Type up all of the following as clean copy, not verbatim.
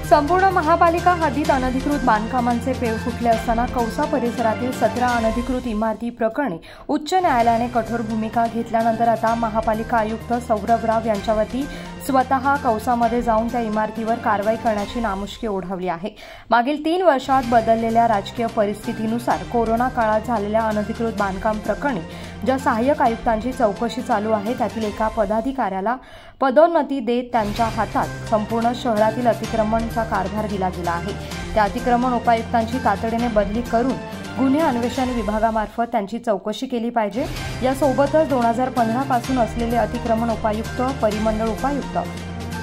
संपूर्ण महापालिका हद्दीत अनधिकृत बांधकामांचे पेव फुटले असताना कौसा परिसरातील 17 अनधिकृत इमारती प्रकरणी उच्च न्यायालयाने कठोर भूमिका घेतल्यानंतर आता महापालिका आयुक्त सौरभ राव यांच्यावरती स्वतः कौसामध्ये जाऊन त्या इमारतीवर कारवाई करण्याची नामुष्की ओढावली आहे। मागील 3 वर्षात बदललेल्या राजकीय परिस्थितीनुसार कोरोना काळात झालेल्या अनधिकृत बांधकाम प्रकरणी ज्या सहाय्यक आयुक्तांची चौकशी चालू आहे त्यातील एका पदाधिकाऱ्याला पदोन्नती देत त्यांच्या हातात संपूर्ण शहरातील अतिक्रमणचा कारभार दिला गेला आहे। त्या अतिक्रमण उपायुक्तांची तातडीने बदली करून गुन्हे अन्वेषण विभागामार्फत त्यांची चौकशी केली पाहिजे। यासोबतच 2015 पासून असलेले अतिक्रमण उपायुक्त, परिमंडळ उपायुक्त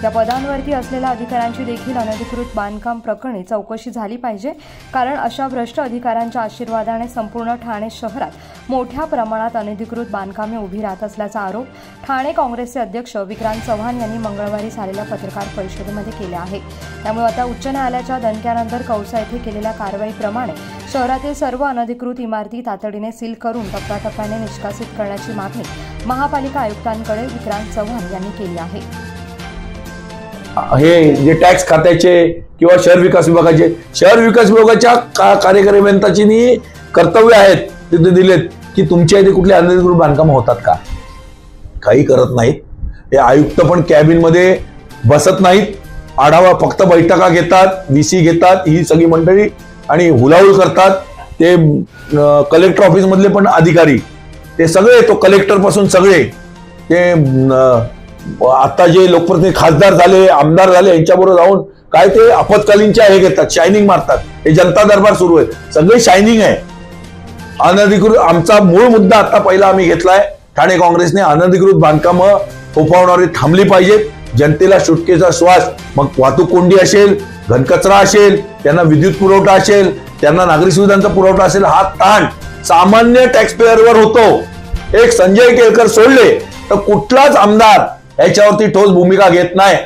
या पदांवरती असलेल्या अधिकाऱ्यांची देखील अनधिकृत बांधकाम प्रकरणी चौकशी झाली पाहिजे, कारण अशा भ्रष्ट अधिकाऱ्यांच्या आशीर्वादाने संपूर्ण ठाणे शहरात मोठ्या प्रमाणात अनधिकृत बांधकामे उभी राहत असल्याचा आरोप ठाणे काँग्रेसचे अध्यक्ष विक्रांत चव्हाण यांनी मंगळवारी झालेल्या पत्रकार परिषदेमध्ये केला आहे। त्यामुळे आता उच्च न्यायालयाच्या दणक्यानंतर कौसा येथे केलेल्या कारवाईप्रमाणे शहरातील सर्व अनधिकृत इमारती तातडीने सील करून टप्प्याटप्प्याने निष्कासित करण्याची मागणी महापालिका आयुक्तांकडे विक्रांत चव्हाण यांनी केली आहे। हे जे टॅक्स खात्याचे किंवा शहर विकास विभागाच्या कार्यकारी अभियंत्याची कर्तव्य आहेत तिथे दिलेत की तुमच्या इथे कुठले अनधिकृत बांधकाम होतात का, काही करत नाहीत। हे आयुक्त पण कॅबिन मध्ये बसत नाहीत, आढावा फक्त बैठका घेतात, व्हीसी घेतात, ही सगळी मंडळी आणि हुलाहुल करतात। ते कलेक्टर ऑफिस मधले पण अधिकारी ते सगळे, तो कलेक्टर पासून सगळे ते आता जे लोकप्रतिनिधी खासदार झाले, आमदार झाले, यांच्याबरोबर जाऊन काय ते आपत्कालीनच्या हे घेतात, शायनिंग मारतात। हे जनता दरबार सुरू आहे, सगळे शायनिंग आहे। अनधिकृत आमचा मूळ मुद्दा आता पहिला आम्ही घेतलाय, ठाणे काँग्रेसने अनधिकृत बांधकाम फोफावणारी थांबली पाहिजेत। जनतेला सुटकेचा श्वास, मग वाहतूक कोंडी असेल, घनकचरा असेल, त्यांना विद्युत पुरवठा असेल, त्यांना नागरी सुविधांचा पुरवठा असेल, हा ताण सामान्य टॅक्स पेअरवर होतो। एक संजय केळकर सोडले तर कुठलाच आमदार याच्यावरती ठोस भूमिका घेत नाही।